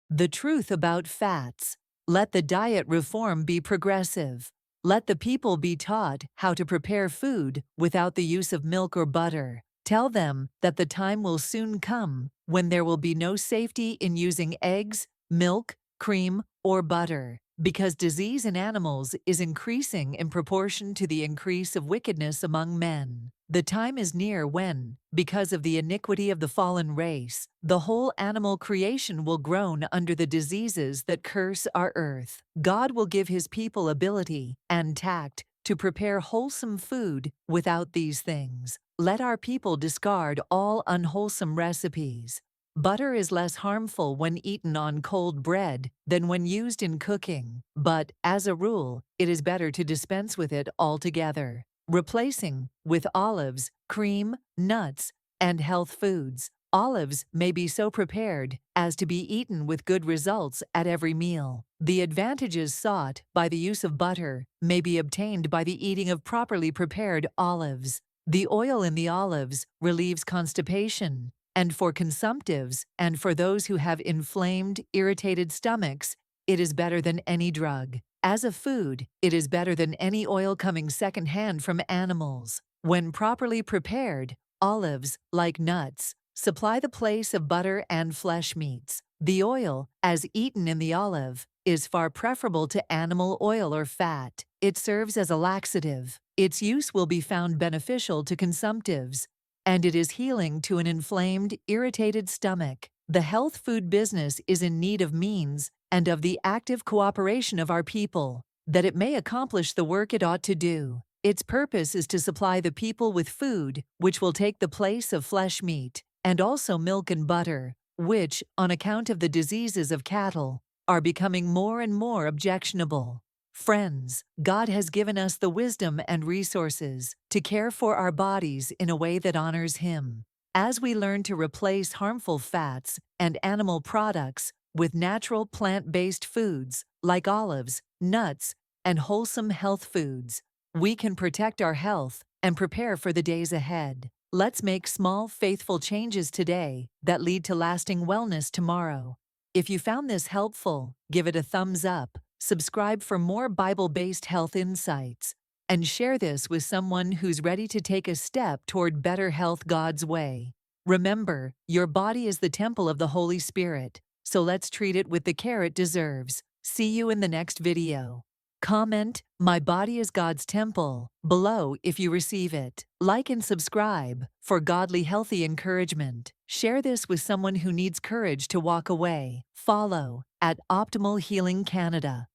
The truth about fats. Let the diet reform be progressive. Let the people be taught how to prepare food without the use of milk or butter. Tell them that the time will soon come when there will be no safety in using eggs, milk, cream, or butter, because disease in animals is increasing in proportion to the increase of wickedness among men. The time is near when, because of the iniquity of the fallen race, the whole animal creation will groan under the diseases that curse our earth. God will give His people ability and tact to prepare wholesome food without these things. Let our people discard all unwholesome recipes. Butter is less harmful when eaten on cold bread than when used in cooking, but, as a rule, it is better to dispense with it altogether, replacing with olives, cream, nuts, and health foods. Olives may be so prepared as to be eaten with good results at every meal. The advantages sought by the use of butter may be obtained by the eating of properly prepared olives. The oil in the olives relieves constipation, and for consumptives and for those who have inflamed, irritated stomachs, it is better than any drug. As a food, it is better than any oil coming secondhand from animals. When properly prepared, olives, like nuts, supply the place of butter and flesh meats. The oil, as eaten in the olive, is far preferable to animal oil or fat. It serves as a laxative. Its use will be found beneficial to consumptives, and it is healing to an inflamed, irritated stomach. The health food business is in need of means and of the active cooperation of our people, that it may accomplish the work it ought to do. Its purpose is to supply the people with food which will take the place of flesh meat, and also milk and butter, which, on account of the diseases of cattle, are becoming more and more objectionable. Friends, God has given us the wisdom and resources to care for our bodies in a way that honors Him. As we learn to replace harmful fats and animal products with natural plant-based foods like olives, nuts, and wholesome health foods, we can protect our health and prepare for the days ahead. Let's make small, faithful changes today that lead to lasting wellness tomorrow. If you found this helpful, give it a thumbs up. Subscribe for more Bible-based health insights, and share this with someone who's ready to take a step toward better health God's way. Remember, your body is the temple of the Holy Spirit, so let's treat it with the care it deserves. See you in the next video. Comment, "My body is God's temple," below if you receive it. Like and subscribe for godly healthy encouragement. Share this with someone who needs courage to walk away. Follow @Optimal Healing Canada.